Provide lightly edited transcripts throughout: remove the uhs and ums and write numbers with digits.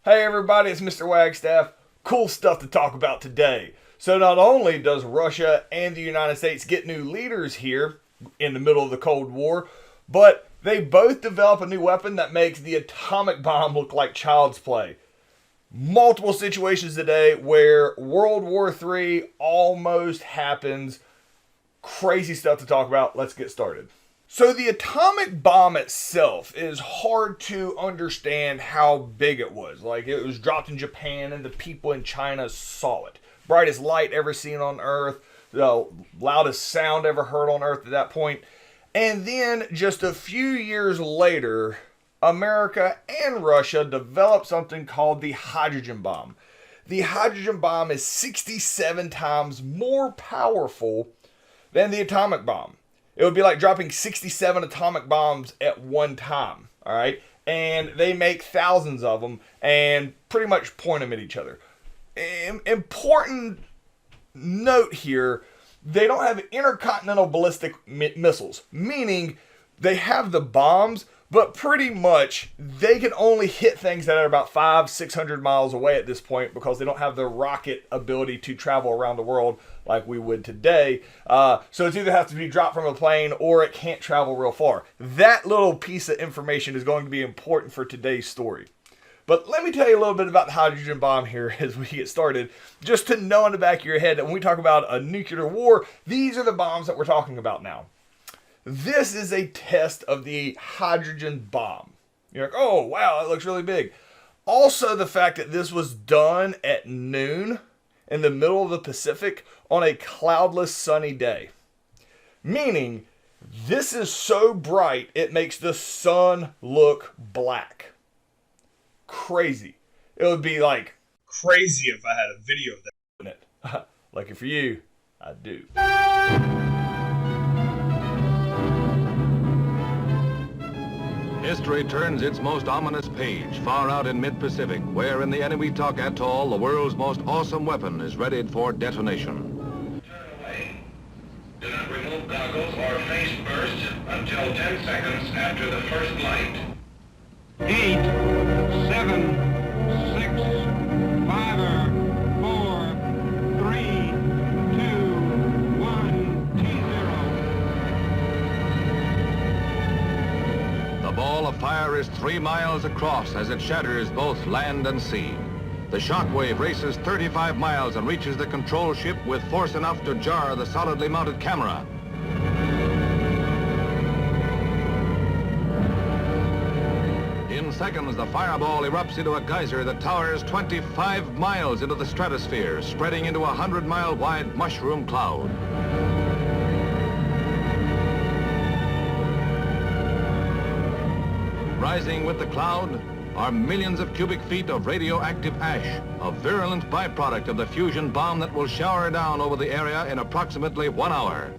Hey everybody, it's Mr. Wagstaff. Cool stuff to talk about today. So not only does Russia and the United States get new leaders here in the middle of the Cold War, but they both develop a new weapon that makes the atomic bomb look like child's play. Multiple situations today where World War III almost happens. Crazy stuff to talk about. Let's get started. So the atomic bomb itself is hard to understand how big it was. Like, it was dropped in Japan and the people in China saw it. Brightest light ever seen on Earth, the loudest sound ever heard on Earth at that point. And then just a few years later, America and Russia developed something called the hydrogen bomb. The hydrogen bomb is 67 times more powerful than the atomic bomb. It would be like dropping 67 atomic bombs at one time, all right? And they make thousands of them and pretty much point them at each other. Important note here, they don't have intercontinental ballistic missiles, meaning they have the bombs, but pretty much they can only hit things that are about 500-600 miles away at this point because they don't have the rocket ability to travel around the world like we would today. So it's either has to be dropped from a plane or it can't travel real far. That little piece of information is going to be important for today's story. But let me tell you a little bit about the hydrogen bomb here as we get started, just to know in the back of your head that when we talk about a nuclear war, these are the bombs that we're talking about now. This is a test of the hydrogen bomb. You're like, oh, wow, that looks really big. Also, the fact that this was done at noon in the middle of the Pacific on a cloudless, sunny day. Meaning, this is so bright, it makes the sun look black. Crazy. It would be like crazy if I had a video of that, wouldn't it? Lucky for you, I do. History turns its most ominous page far out in mid-Pacific, where in the Eniwetok Atoll, the world's most awesome weapon is readied for detonation. Turn away. Do not remove goggles or face burst until 10 seconds after the first light. 8, 7, 6, 5, 4, 3, 2, 1, T0. The ball of fire is 3 miles across as it shatters both land and sea. The shock wave races 35 miles and reaches the control ship with force enough to jar the solidly mounted camera. In seconds, the fireball erupts into a geyser that towers 25 miles into the stratosphere, spreading into a 100-mile wide mushroom cloud. Rising with the cloud are millions of cubic feet of radioactive ash, a virulent byproduct of the fusion bomb that will shower down over the area in approximately 1 hour.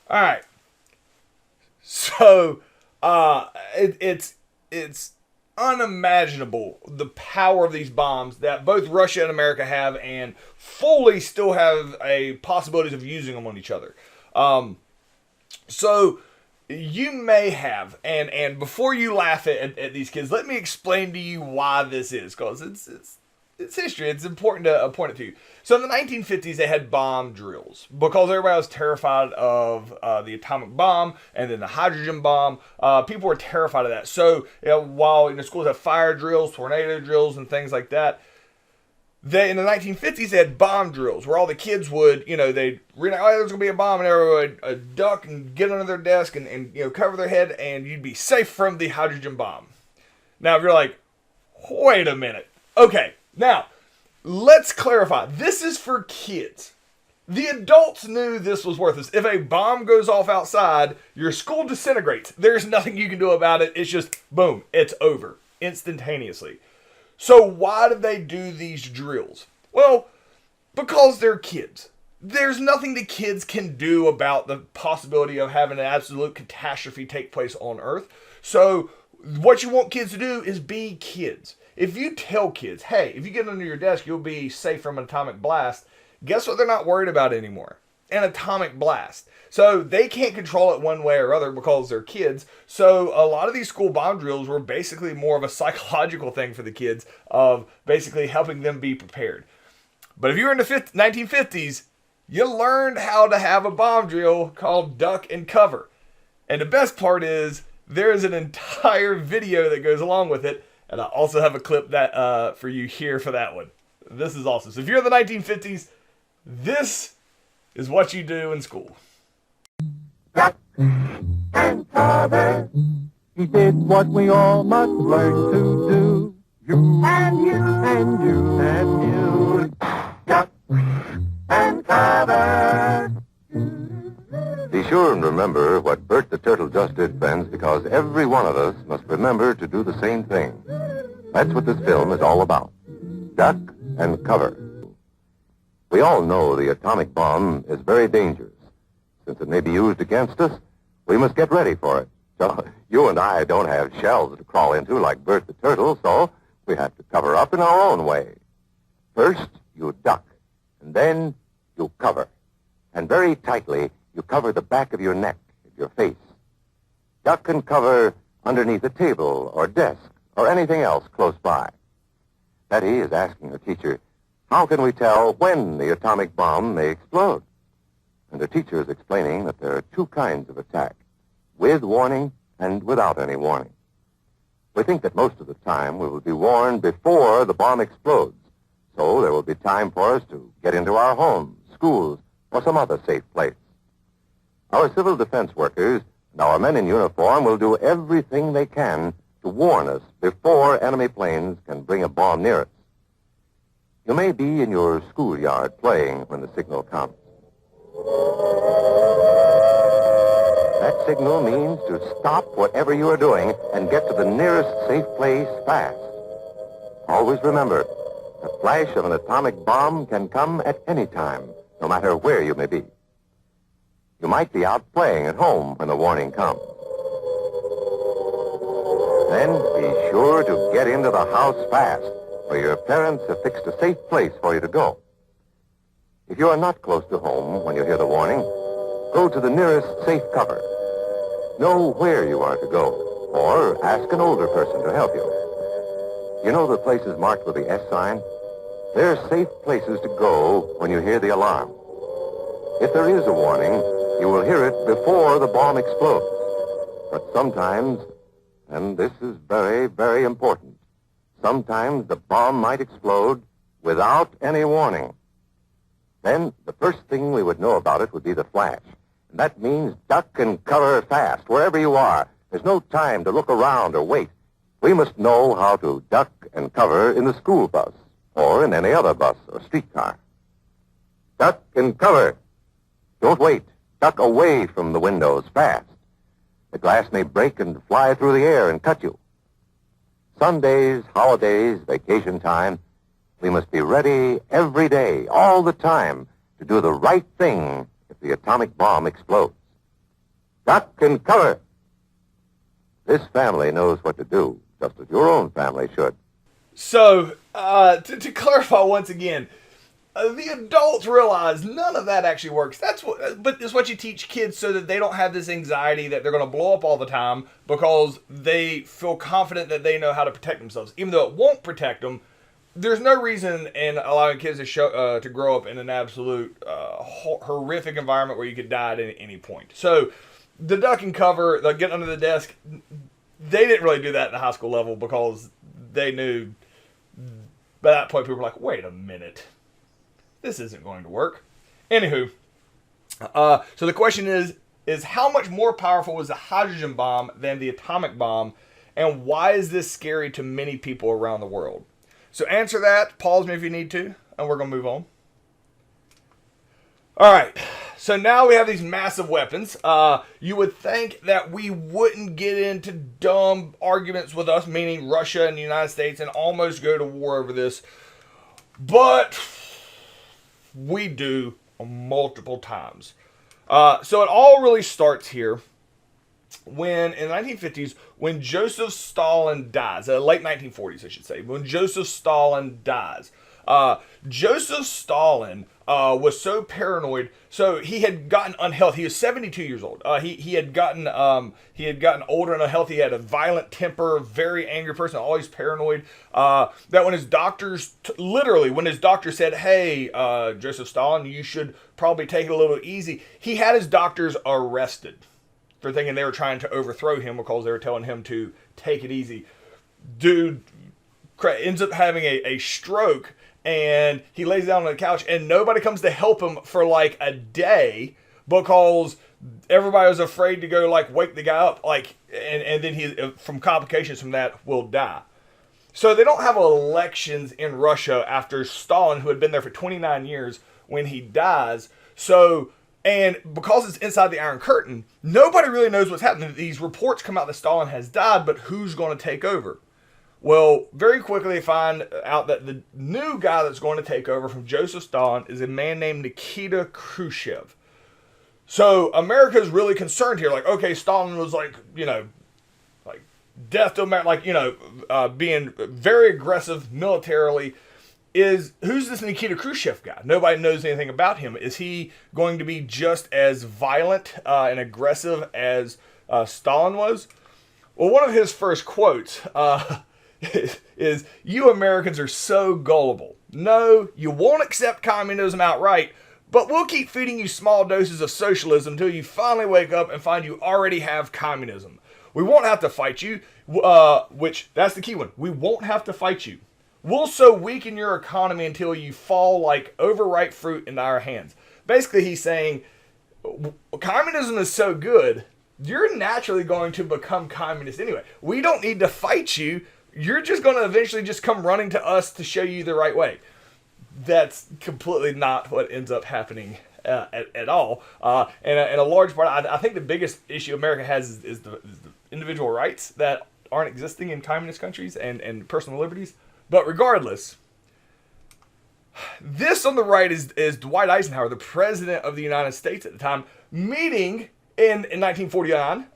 All right. So, it's unimaginable the power of these bombs that both Russia and America have, and fully still have a possibilities of using them on each other. So you may have, and before you laugh at these kids, let me explain to you why this is, because it's history. It's important to point it to you. So in the 1950s, they had bomb drills because everybody was terrified of the atomic bomb and then the hydrogen bomb. People were terrified of that. So while schools have fire drills, tornado drills, and things like that, in the 1950s, they had bomb drills where all the kids would, they'd read, oh, there's going to be a bomb, and everyone would duck and get under their desk and cover their head, and you'd be safe from the hydrogen bomb. Now, if you're like, wait a minute. Okay. Now, let's clarify. This is for kids. The adults knew this was worthless. If a bomb goes off outside, your school disintegrates. There's nothing you can do about it. It's just, boom, it's over instantaneously. So why did they do these drills? Well, because they're kids. There's nothing the kids can do about the possibility of having an absolute catastrophe take place on Earth. So what you want kids to do is be kids. If you tell kids, hey, if you get under your desk, you'll be safe from an atomic blast, guess what they're not worried about anymore? an atomic blast. So they can't control it one way or other because they're kids. So a lot of these school bomb drills were basically more of a psychological thing for the kids of basically helping them be prepared. But if you were in the 1950s, you learned how to have a bomb drill called duck and cover. And the best part is there's an entire video that goes along with it. And I also have a clip that for you here for that one. This is awesome. So if you're in the 1950s, this is what you do in school. Duck and cover. He did what we all must learn to do. You and you and you and you. Duck and cover. Be sure and remember what Bert the Turtle just did, friends, because every one of us must remember to do the same thing. That's what this film is all about. Duck and cover. We all know the atomic bomb is very dangerous. Since it may be used against us, we must get ready for it. So you and I don't have shells to crawl into like Bert the Turtle, so we have to cover up in our own way. First, you duck, and then you cover. And very tightly, you cover the back of your neck and your face. Duck and cover underneath a table or desk or anything else close by. Betty is asking her teacher, how can we tell when the atomic bomb may explode? And her teacher is explaining that there are two kinds of attack, with warning and without any warning. We think that most of the time we will be warned before the bomb explodes, so there will be time for us to get into our homes, schools, or some other safe place. Our civil defense workers and our men in uniform will do everything they can to warn us before enemy planes can bring a bomb near us. You may be in your schoolyard playing when the signal comes. That signal means to stop whatever you are doing and get to the nearest safe place fast. Always remember, the flash of an atomic bomb can come at any time, no matter where you may be. You might be out playing at home when the warning comes. Then be sure to get into the house fast, where your parents have fixed a safe place for you to go. If you are not close to home when you hear the warning, go to the nearest safe cover. Know where you are to go, or ask an older person to help you. You know the places marked with the S sign? They're safe places to go when you hear the alarm. If there is a warning, you will hear it before the bomb explodes. But sometimes, and this is very, very important, sometimes the bomb might explode without any warning. Then the first thing we would know about it would be the flash. And that means duck and cover fast, wherever you are. There's no time to look around or wait. We must know how to duck and cover in the school bus or in any other bus or streetcar. Duck and cover. Don't wait. Duck away from the windows fast. The glass may break and fly through the air and cut you. Sundays, holidays, vacation time, we must be ready every day, all the time, to do the right thing if the atomic bomb explodes. Duck and cover. This family knows what to do, just as your own family should. So, to clarify once again, the adults realize none of that actually works. But it's what you teach kids so that they don't have this anxiety that they're going to blow up all the time because they feel confident that they know how to protect themselves. Even though it won't protect them, there's no reason in allowing kids to grow up in an absolute horrific environment where you could die at any point. So the duck and cover, the get under the desk, they didn't really do that at the high school level because they knew by that point people were like, wait a minute. This isn't going to work. Anywho, so the question is how much more powerful was the hydrogen bomb than the atomic bomb, and why is this scary to many people around the world? So answer that, pause me if you need to, and we're going to move on. All right, so now we have these massive weapons. You would think that we wouldn't get into dumb arguments with us, meaning Russia and the United States, and almost go to war over this, but we do multiple times. So it all really starts here when, in the 1950s, when Joseph Stalin dies, late 1940s, I should say, when Joseph Stalin dies. Joseph Stalin was so paranoid. So he had gotten unhealthy. He was 72 years old. He had gotten older and unhealthy. He had a violent temper, very angry person, always paranoid. That when his doctors, literally, when his doctor said, "Hey, Joseph Stalin, you should probably take it a little easy," he had his doctors arrested for thinking they were trying to overthrow him because they were telling him to take it easy. Dude ends up having a stroke, and he lays down on the couch, and nobody comes to help him for like a day because everybody was afraid to go like wake the guy up, like, and then he, from complications from that, will die. So they don't have elections in Russia after Stalin, who had been there for 29 years, when he dies. So, and because it's inside the Iron Curtain, nobody really knows what's happening. These reports come out that Stalin has died, but who's going to take over? Well, very quickly they find out that the new guy that's going to take over from Joseph Stalin is a man named Nikita Khrushchev. So America's really concerned here. Like, okay, Stalin was like, like death to America, like, being very aggressive militarily. Who's this Nikita Khrushchev guy? Nobody knows anything about him. Is he going to be just as violent and aggressive as Stalin was? Well, one of his first quotes is, "You Americans are so gullible. No, you won't accept communism outright, but we'll keep feeding you small doses of socialism until you finally wake up and find you already have communism. We won't have to fight you," which, that's the key one. We won't have to fight you. "We'll so weaken your economy until you fall like overripe fruit in our hands." Basically, he's saying, communism is so good, you're naturally going to become communist anyway. We don't need to fight you. You're just going to eventually just come running to us to show you the right way. That's completely not what ends up happening at all. And a large part, I think the biggest issue America has is the individual rights that aren't existing in communist countries and personal liberties. But regardless, this on the right is Dwight Eisenhower, the president of the United States at the time, meeting in 1949,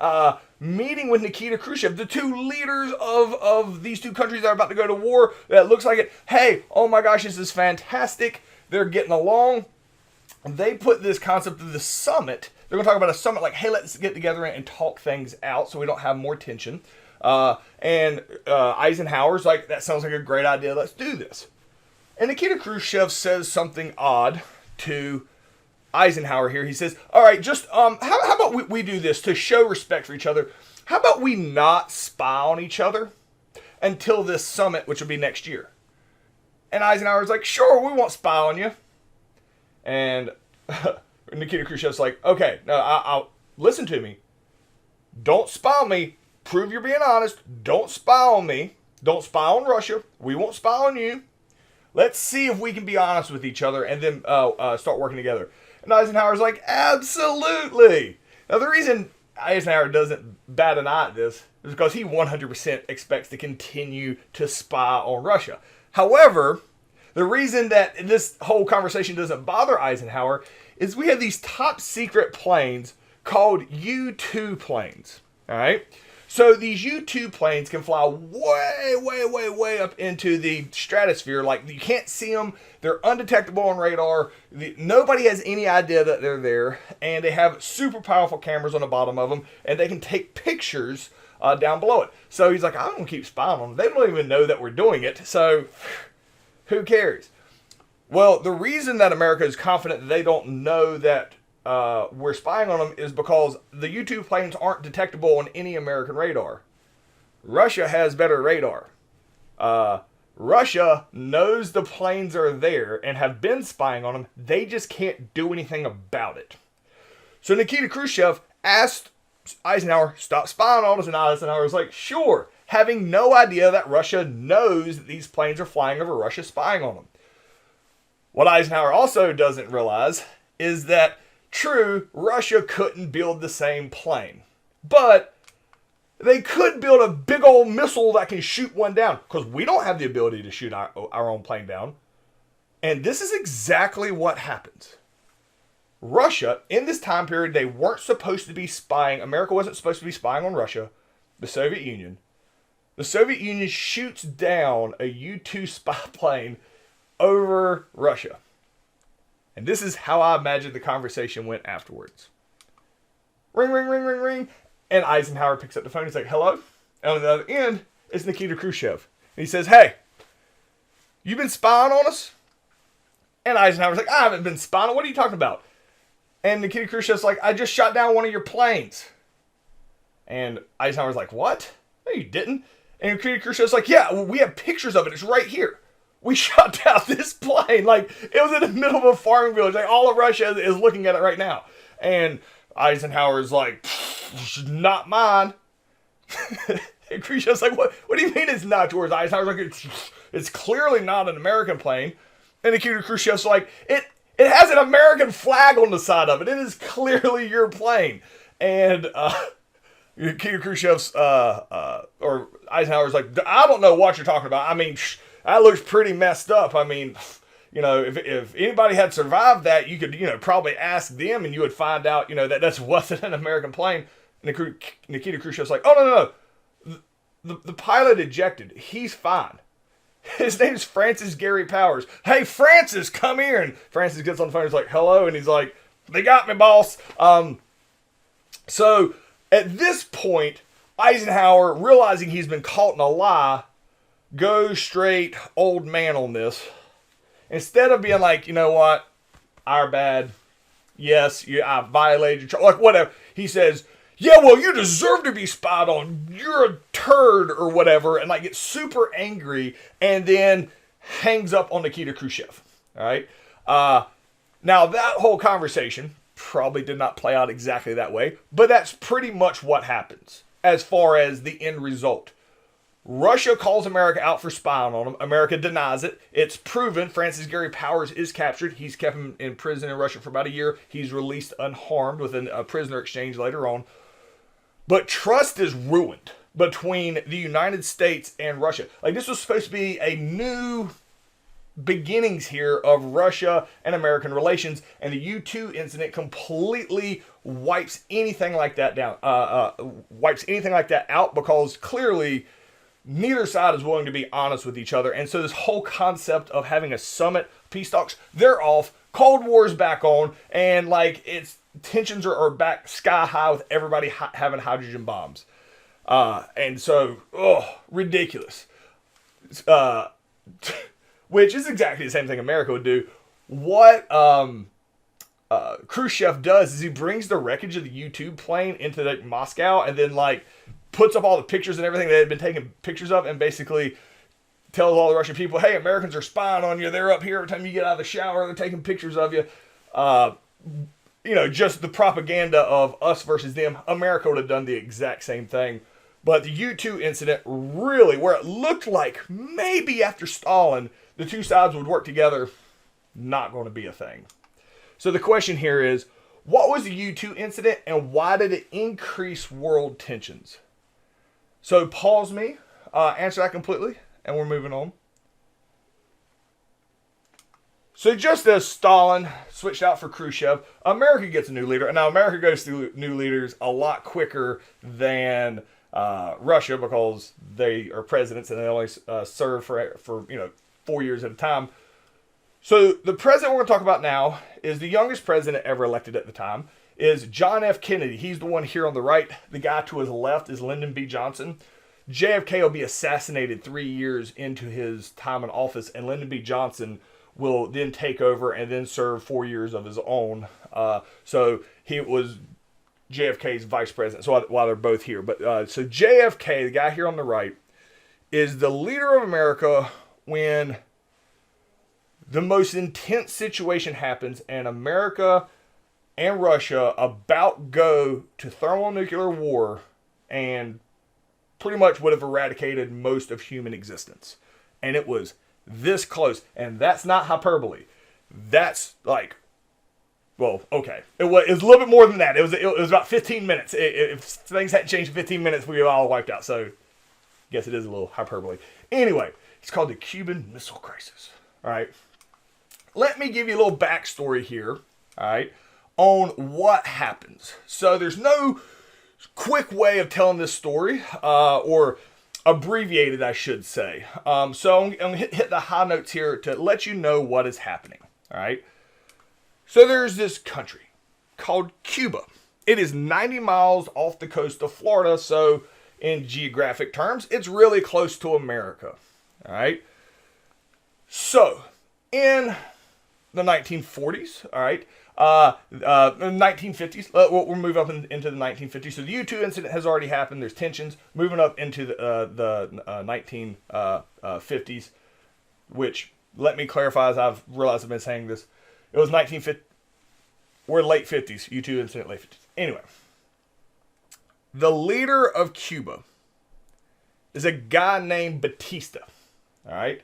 meeting with Nikita Khrushchev, the two leaders of these two countries that are about to go to war. That looks like it. Hey, oh my gosh, this is fantastic. They're getting along. They put this concept of the summit. They're going to talk about a summit like, hey, let's get together and talk things out so we don't have more tension. And Eisenhower's like, that sounds like a great idea. Let's do this. And Nikita Khrushchev says something odd to Eisenhower here. He says, all right, just how about we do this to show respect for each other? How about we not spy on each other until this summit, which will be next year? And Eisenhower's like, sure, we won't spy on you. And Nikita Khrushchev's like, okay, no, I'll listen to me. Don't spy on me. Prove you're being honest. Don't spy on me. Don't spy on Russia. We won't spy on you. Let's see if we can be honest with each other and then start working together. And Eisenhower's like, absolutely. Now, the reason Eisenhower doesn't bat an eye at this is because he 100% expects to continue to spy on Russia. However, the reason that this whole conversation doesn't bother Eisenhower is we have these top secret planes called U-2 planes. All right? So these U-2 planes can fly way, way, way, way up into the stratosphere. Like, you can't see them. They're undetectable on radar. Nobody has any idea that they're there. And they have super powerful cameras on the bottom of them. And they can take pictures down below it. So he's like, I'm going to keep spying on them. They don't even know that we're doing it. So who cares? Well, the reason that America is confident that they don't know that we're spying on them is because the U-2 planes aren't detectable on any American radar. Russia has better radar. Russia knows the planes are there and have been spying on them. They just can't do anything about it. So Nikita Khrushchev asked Eisenhower, stop spying on us, and Eisenhower was like, sure, having no idea that Russia knows that these planes are flying over Russia, spying on them. What Eisenhower also doesn't realize is that true, Russia couldn't build the same plane. But they could build a big old missile that can shoot one down. Because we don't have the ability to shoot our own plane down. And this is exactly what happens. Russia, in this time period, they weren't supposed to be spying. America wasn't supposed to be spying on Russia. The Soviet Union. The Soviet Union shoots down a U-2 spy plane over Russia. And this is how I imagine the conversation went afterwards. Ring, ring, ring, ring, ring. And Eisenhower picks up the phone. He's like, hello? And on the other end is Nikita Khrushchev. And he says, hey, you been spying on us? And Eisenhower's like, I haven't been spying on. What are you talking about? And Nikita Khrushchev's like, I just shot down one of your planes. And Eisenhower's like, what? No, you didn't. And Nikita Khrushchev's like, yeah, well, we have pictures of it. It's right here. We shot down this plane. Like, it was in the middle of a farming village. Like, all of Russia is looking at it right now. And Eisenhower's like, not mine. And Khrushchev's like, what do you mean it's not yours? Eisenhower's like, it's clearly not an American plane. And Nikita Khrushchev's like, it has an American flag on the side of it. It is clearly your plane. And Nikita Khrushchev's, or Eisenhower's like, I don't know what you're talking about. I mean, that looks pretty messed up. I mean, if anybody had survived that, you could, probably ask them and you would find out, that wasn't an American plane. And Nikita Khrushchev's like, oh, no. The pilot ejected. He's fine. His name's Francis Gary Powers. Hey, Francis, come here. And Francis gets on the phone. He's like, hello. And he's like, they got me, boss. So at this point, Eisenhower, realizing he's been caught in a lie, goes straight old man on this. Instead of being like, you know what, our bad. Yes, I violated your, like whatever. He says, yeah, well, you deserve to be spied on. You're a turd or whatever. And like gets super angry and then hangs up on Nikita Khrushchev. All right. Now that whole conversation probably did not play out exactly that way, but that's pretty much what happens as far as the end result. Russia calls America out for spying on them. America denies it. It's proven. Francis Gary Powers is captured. He's kept in prison in Russia for about a year. He's released unharmed with a prisoner exchange later on. But trust is ruined between the United States and Russia. Like, this was supposed to be a new beginnings here of Russia and American relations, and the U-2 incident completely wipes anything like that down. Wipes anything like that out, because clearly neither side is willing to be honest with each other. And so this whole concept of having a summit, peace talks, they're off. Cold War's back on, and like tensions are back sky high with everybody having hydrogen bombs. And so, ridiculous. Which is exactly the same thing America would do. What Khrushchev does is he brings the wreckage of the U-2 plane into Moscow, and then like puts up all the pictures and everything they had been taking pictures of, and basically tells all the Russian people, hey, Americans are spying on you. They're up here every time you get out of the shower. They're taking pictures of you. Just the propaganda of us versus them. America would have done the exact same thing. But the U-2 incident really, where it looked like maybe after Stalin, the two sides would work together, not going to be a thing. So the question here is, what was the U-2 incident and why did it increase world tensions? So pause me, answer that completely, and we're moving on. So just as Stalin switched out for Khrushchev, America gets a new leader. And now America goes through new leaders a lot quicker than Russia, because they are presidents and they only serve for 4 years at a time. So the president we're going to talk about now is the youngest president ever elected at the time, is John F. Kennedy. He's the one here on the right. The guy to his left is Lyndon B. Johnson. JFK will be assassinated 3 years into his time in office, and Lyndon B. Johnson will then take over and then serve 4 years of his own. So he was JFK's vice president. So while they're both here. But so JFK, the guy here on the right, is the leader of America when the most intense situation happens and America and Russia about go to thermonuclear war and pretty much would have eradicated most of human existence. And it was this close. And that's not hyperbole. That's like, well, okay. It was a little bit more than that. It was about 15 minutes. If things hadn't changed in 15 minutes, we were all wiped out. So I guess it is a little hyperbole. Anyway, it's called the Cuban Missile Crisis. All right. Let me give you a little backstory here. All right. On what happens. So there's no quick way of telling this story, or abbreviated, I should say. So I'm going to hit the high notes here to let you know what is happening. All right. So there's this country called Cuba. It is 90 miles off the coast of Florida. So in geographic terms, it's really close to America. All right. So in the 1940s, all right, 1950s, we'll move up into the 1950s. So the U-2 incident has already happened. There's tensions moving up into the 1950s, which, let me clarify, as I've realized I've been saying this, it was 1950. We're late 50s. U-2 incident, late 50s. Anyway, the leader of Cuba is a guy named Batista. All right.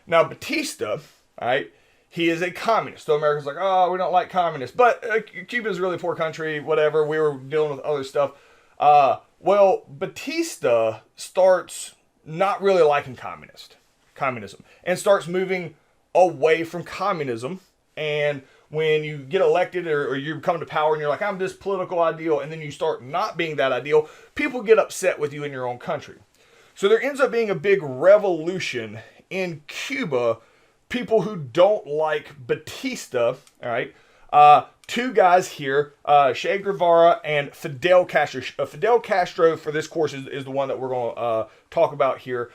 Now, Batista, all right, he is a communist. So America's like, oh, we don't like communists. But Cuba's a really poor country, whatever. We were dealing with other stuff. Well, Batista starts not really liking communism and starts moving away from communism. And when you get elected or you come to power and you're like, I'm this political ideal, and then you start not being that ideal, people get upset with you in your own country. So there ends up being a big revolution in Cuba. People who don't like Batista, all right, two guys here, Che Guevara and Fidel Castro. Fidel Castro, for this course, is the one that we're going to talk about here.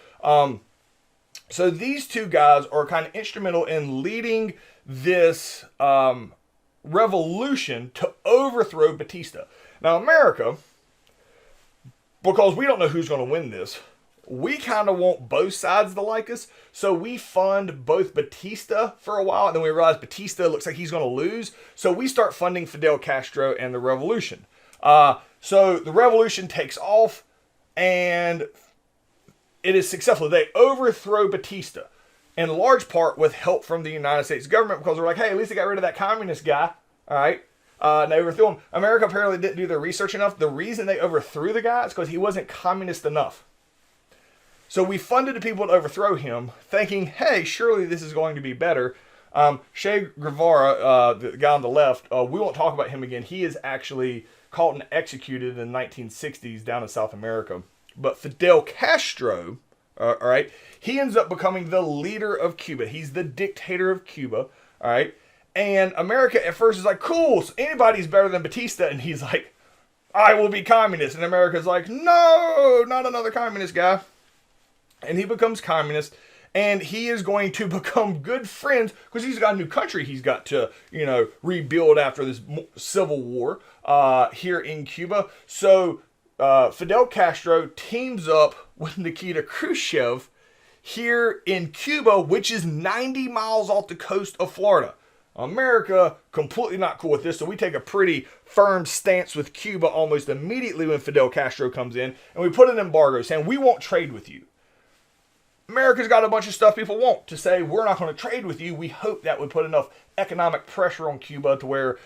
So these two guys are kind of instrumental in leading this revolution to overthrow Batista. Now, America, because we don't know who's going to win this, we kind of want both sides to like us, so we fund both Batista for a while, and then we realize Batista looks like he's going to lose, so we start funding Fidel Castro and the revolution. So the revolution takes off, and it is successful. They overthrow Batista, in large part with help from the United States government, because they're like, hey, at least they got rid of that communist guy, all right? And they overthrew him. America apparently didn't do their research enough. The reason they overthrew the guy is because he wasn't communist enough. So we funded the people to overthrow him, thinking, hey, surely this is going to be better. Che Guevara, the guy on the left, we won't talk about him again. He is actually caught and executed in the 1960s down in South America. But Fidel Castro, all right, he ends up becoming the leader of Cuba. He's the dictator of Cuba, all right? And America at first is like, cool, so anybody's better than Batista. And he's like, I will be communist. And America's like, no, not another communist guy. And he becomes communist, and he is going to become good friends because he's got a new country he's got to, rebuild after this civil war here in Cuba. So Fidel Castro teams up with Nikita Khrushchev here in Cuba, which is 90 miles off the coast of Florida. America, completely not cool with this, so we take a pretty firm stance with Cuba almost immediately when Fidel Castro comes in, and we put an embargo saying, we won't trade with you. America's got a bunch of stuff people want to say, we're not going to trade with you. We hope that would put enough economic pressure on Cuba to where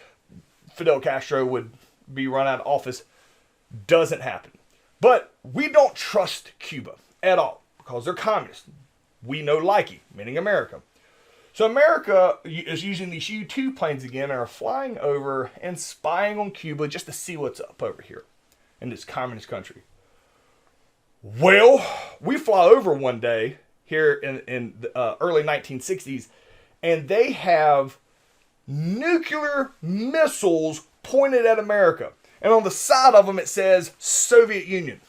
Fidel Castro would be run out of office. Doesn't happen. But we don't trust Cuba at all because they're communist. We know likey, meaning America. So America is using these U-2 planes again and are flying over and spying on Cuba just to see what's up over here in this communist country. Well, we fly over one day here in the early 1960s, and they have nuclear missiles pointed at America. And on the side of them, it says Soviet Union.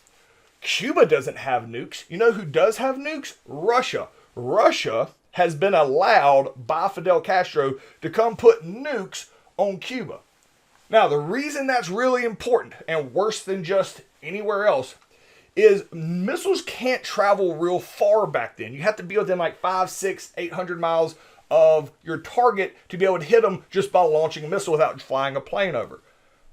Cuba doesn't have nukes. You know who does have nukes? Russia. Russia has been allowed by Fidel Castro to come put nukes on Cuba. Now, the reason that's really important and worse than just anywhere else is missiles can't travel real far back then. You have to be within like 500, 600, 800 miles of your target to be able to hit them just by launching a missile without flying a plane over.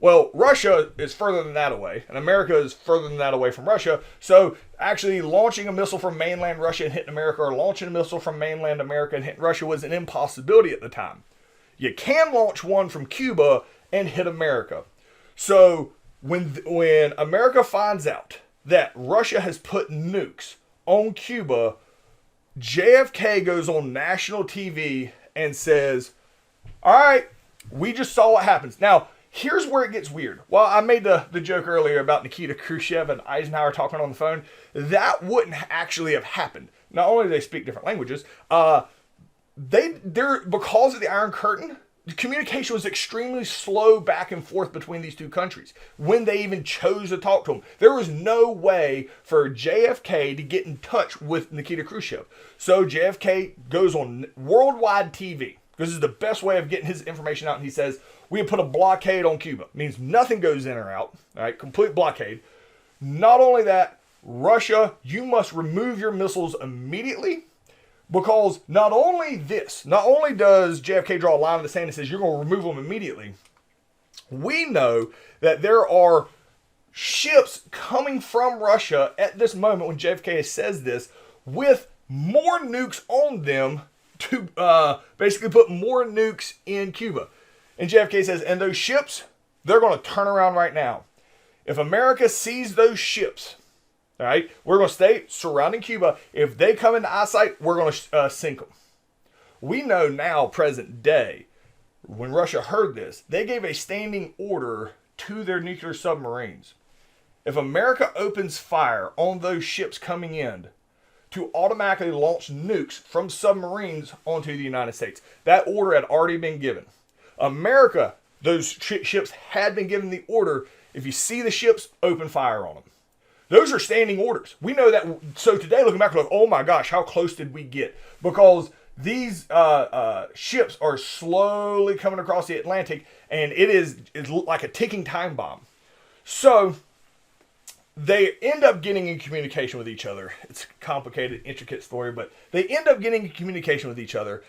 Well, Russia is further than that away, and America is further than that away from Russia. So actually launching a missile from mainland Russia and hitting America, or launching a missile from mainland America and hitting Russia, was an impossibility at the time. You can launch one from Cuba and hit America. So when America finds out that Russia has put nukes on Cuba, JFK goes on national TV and says, all right, we just saw what happens. Now, here's where it gets weird. Well, I made the joke earlier about Nikita Khrushchev and Eisenhower talking on the phone. That wouldn't actually have happened. Not only do they speak different languages, they're because of the Iron Curtain, the communication was extremely slow back and forth between these two countries when they even chose to talk to them. There was no way for JFK to get in touch with Nikita Khrushchev. So JFK goes on worldwide TV. This is the best way of getting his information out. And he says, we have put a blockade on Cuba. It means nothing goes in or out. All right, complete blockade. Not only that, Russia, you must remove your missiles immediately. Because not only does JFK draw a line in the sand and says you're going to remove them immediately, we know that there are ships coming from Russia at this moment when JFK says this with more nukes on them to basically put more nukes in Cuba. And JFK says, and those ships, they're going to turn around right now. If America sees those ships, all right, we're going to stay surrounding Cuba. If they come into eyesight, we're going to sink them. We know now, present day, when Russia heard this, they gave a standing order to their nuclear submarines. If America opens fire on those ships coming in, to automatically launch nukes from submarines onto the United States. That order had already been given. America, those ships had been given the order, if you see the ships, open fire on them. Those are standing orders. We know that. So today, looking back, we're like, oh my gosh, how close did we get? Because these ships are slowly coming across the Atlantic, and it's like a ticking time bomb. So they end up getting in communication with each other. It's a complicated, intricate story, but they end up getting in communication with each other.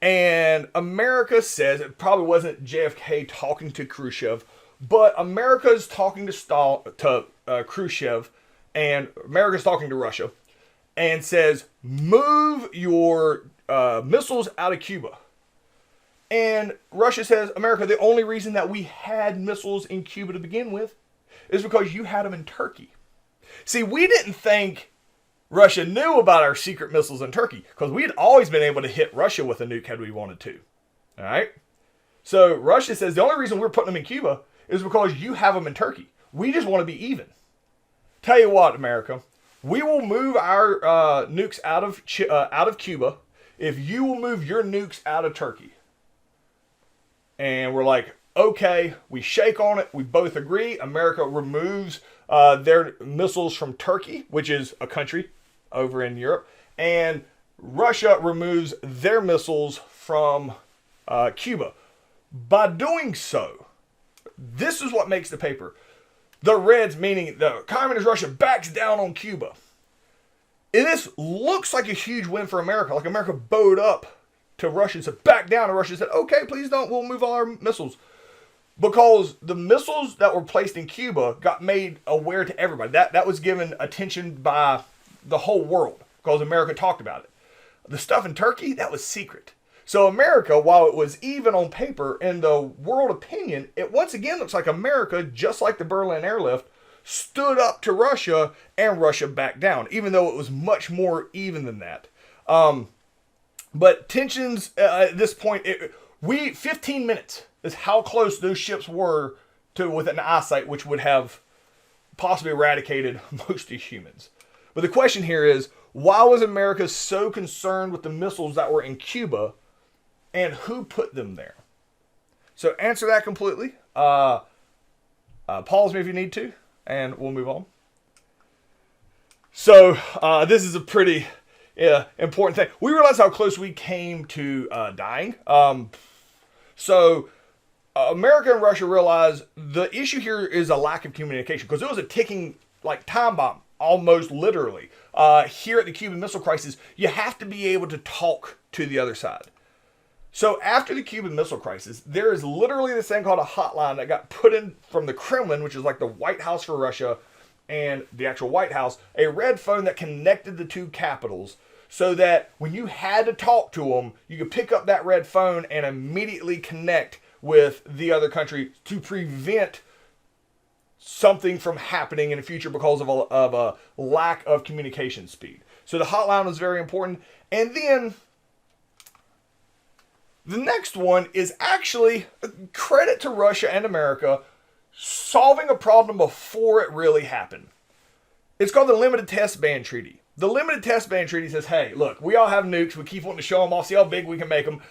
And America says, it probably wasn't JFK talking to Khrushchev, but America's talking to Khrushchev, and America's talking to Russia, and says, move your missiles out of Cuba. And Russia says, America, the only reason that we had missiles in Cuba to begin with is because you had them in Turkey. See, we didn't think Russia knew about our secret missiles in Turkey because we had always been able to hit Russia with a nuke had we wanted to. All right? So Russia says the only reason we're putting them in Cuba is because you have them in Turkey. We just want to be even. Tell you what, America, we will move our nukes out of Cuba if you will move your nukes out of Turkey. And we're like, okay, we shake on it. We both agree. America removes their missiles from Turkey, which is a country over in Europe. And Russia removes their missiles from Cuba. By doing so, this is what makes the paper. The Reds, meaning the Communist Russia, backs down on Cuba. And this looks like a huge win for America. Like America bowed up to Russia and said, back down. And Russia said, okay, please don't. We'll move all our missiles. Because the missiles that were placed in Cuba got made aware to everybody. That was given attention by the whole world because America talked about it. The stuff in Turkey, that was secret. So America, while it was even on paper, in the world opinion, it once again looks like America, just like the Berlin airlift, stood up to Russia and Russia backed down, even though it was much more even than that. But tensions at this point, 15 minutes is how close those ships were to within eyesight, which would have possibly eradicated most of humans. But the question here is, why was America so concerned with the missiles that were in Cuba, and who put them there? So answer that completely. Pause me if you need to, and we'll move on. So this is a pretty important thing. We realize how close we came to dying. So America and Russia realized the issue here is a lack of communication because it was a ticking time bomb, almost literally. Here at the Cuban Missile Crisis, you have to be able to talk to the other side. So after the Cuban Missile Crisis, there is literally this thing called a hotline that got put in from the Kremlin, which is like the White House for Russia, and the actual White House, a red phone that connected the two capitals so that when you had to talk to them, you could pick up that red phone and immediately connect with the other country to prevent something from happening in the future because of a lack of communication speed. So the hotline was very important. And then The next one is actually credit to Russia and America solving a problem before it really happened. It's called the Limited Test Ban Treaty. The Limited Test Ban Treaty says, hey, look, we all have nukes. We keep wanting to show them off, see how big we can make them.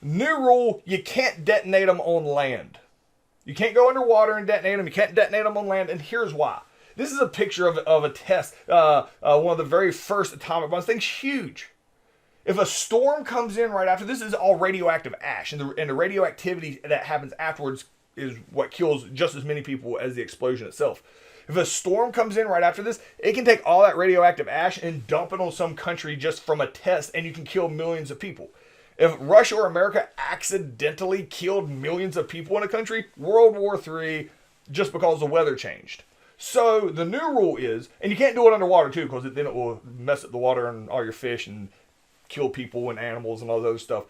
New rule, you can't detonate them on land. You can't go underwater and detonate them. You can't detonate them on land, and here's why. This is a picture of a test, one of the very first atomic bombs. This thing's huge. If a storm comes in right after, this is all radioactive ash, and the radioactivity that happens afterwards is what kills just as many people as the explosion itself. If a storm comes in right after this, it can take all that radioactive ash and dump it on some country just from a test, and you can kill millions of people. If Russia or America accidentally killed millions of people in a country, World War III, just because the weather changed. So the new rule is, and you can't do it underwater too, because then it will mess up the water and all your fish and kill people and animals and all those stuff,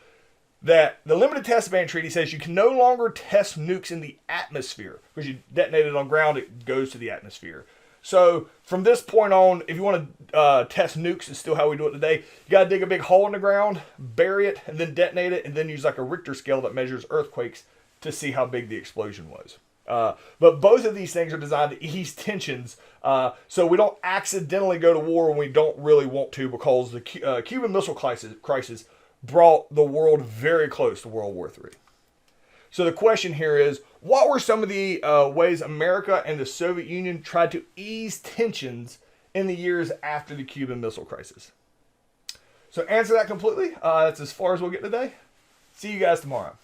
that the Limited Test Ban Treaty says you can no longer test nukes in the atmosphere, because you detonate it on ground, it goes to the atmosphere. So from this point on, if you want to test nukes, it's still how we do it today. You got to dig a big hole in the ground, bury it, and then detonate it, and then use like a Richter scale that measures earthquakes to see how big the explosion was. But both of these things are designed to ease tensions, so we don't accidentally go to war when we don't really want to, because the Cuban Missile Crisis brought the world very close to World War III. So the question here is, what were some of the ways America and the Soviet Union tried to ease tensions in the years after the Cuban Missile Crisis? So answer that completely. That's as far as we'll get today. See you guys tomorrow.